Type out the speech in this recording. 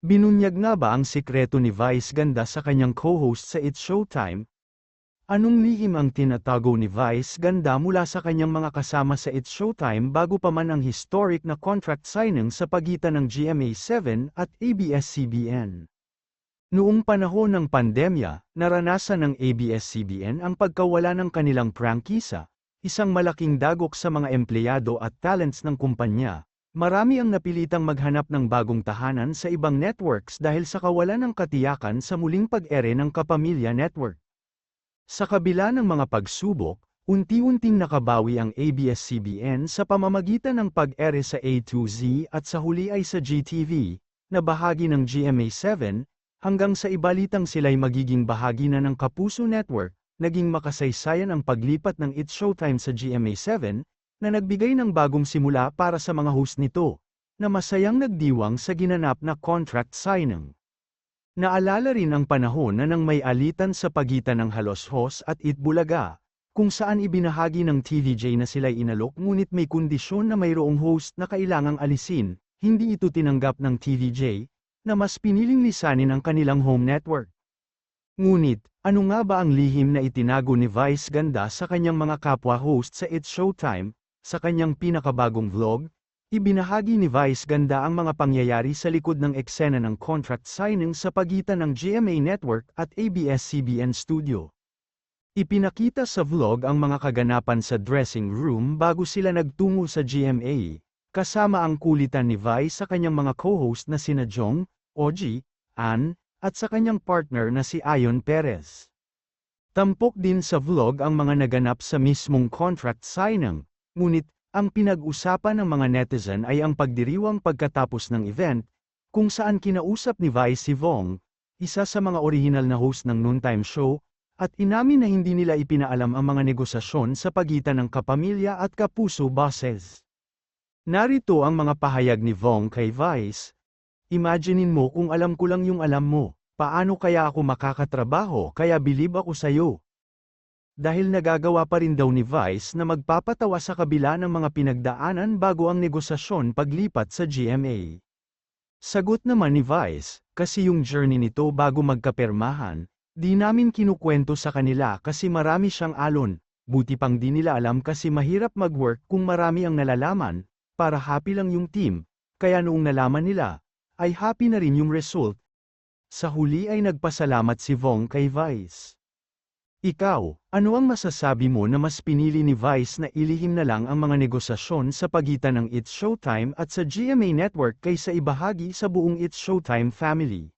Binunyag nga ba ang sikreto ni Vice Ganda sa kanyang co-host sa It's Showtime? Anong lihim ang tinatago ni Vice Ganda mula sa kanyang mga kasama sa It's Showtime bago pa man ang historic na contract signing sa pagitan ng GMA7 at ABS-CBN? Noong panahon ng pandemya, naranasan ng ABS-CBN ang pagkawala ng kanilang prangkisa, isang malaking dagok sa mga empleyado at talents ng kumpanya. Marami ang napilitang maghanap ng bagong tahanan sa ibang networks dahil sa kawalan ng katiyakan sa muling pag-ere ng Kapamilya Network. Sa kabila ng mga pagsubok, unti-unting nakabawi ang ABS-CBN sa pamamagitan ng pag-ere sa A to Z at sa huli ay sa GTV, na bahagi ng GMA7, hanggang sa ibalitang sila'y magiging bahagi na ng Kapuso Network. Naging makasaysayan ang paglipat ng It's Showtime sa GMA7, na nagbigay ng bagong simula para sa mga host nito, na masayang nagdiwang sa ginanap na contract signing. Naalala rin ang panahon na nang may alitan sa pagitan ng Halos-Hos at Itbulaga, kung saan ibinahagi ng TVJ na sila'y inalok ngunit may kondisyon na mayroong host na kailangang alisin, hindi ito tinanggap ng TVJ, na mas piniling lisanin ang kanilang home network. Ngunit, ano nga ba ang lihim na itinago ni Vice Ganda sa kanyang mga kapwa-host sa It's Showtime? Sa kanyang pinakabagong vlog, ibinahagi ni Vice Ganda ang mga pangyayari sa likod ng eksena ng contract signing sa pagitan ng GMA Network at ABS-CBN Studio. Ipinakita sa vlog ang mga kaganapan sa dressing room bago sila nagtungo sa GMA, kasama ang kulitan ni Vice sa kanyang mga co-host na sina Jong, Ogie, Ann, at sa kanyang partner na si Ayon Perez. Tampok din sa vlog ang mga naganap sa mismong contract signing. Ngunit, ang pinag-usapan ng mga netizen ay ang pagdiriwang pagkatapos ng event, kung saan kinausap ni Vice si Vong, isa sa mga orihinal na host ng noontime show, at inamin na hindi nila ipinaalam ang mga negosasyon sa pagitan ng Kapamilya at Kapuso bosses. Narito ang mga pahayag ni Vong kay Vice. Imaginein mo kung alam ko lang yung alam mo, paano kaya ako makakatrabaho kaya bilib ako sayo. Dahil nagagawa pa rin daw ni Vice na magpapatawa sa kabila ng mga pinagdaanan bago ang negosasyon paglipat sa GMA. Sagot naman ni Vice, kasi yung journey nito bago magkapermahan, di namin kinukwento sa kanila kasi marami siyang alon, buti pang di nila alam kasi mahirap mag-work kung marami ang nalalaman, para happy lang yung team, kaya noong nalaman nila, ay happy na rin yung result. Sa huli ay nagpasalamat si Vong kay Vice. Ikaw, ano ang masasabi mo na mas pinili ni Vice na ilihim na lang ang mga negosasyon sa pagitan ng It's Showtime at sa GMA Network kaysa ibahagi sa buong It's Showtime family?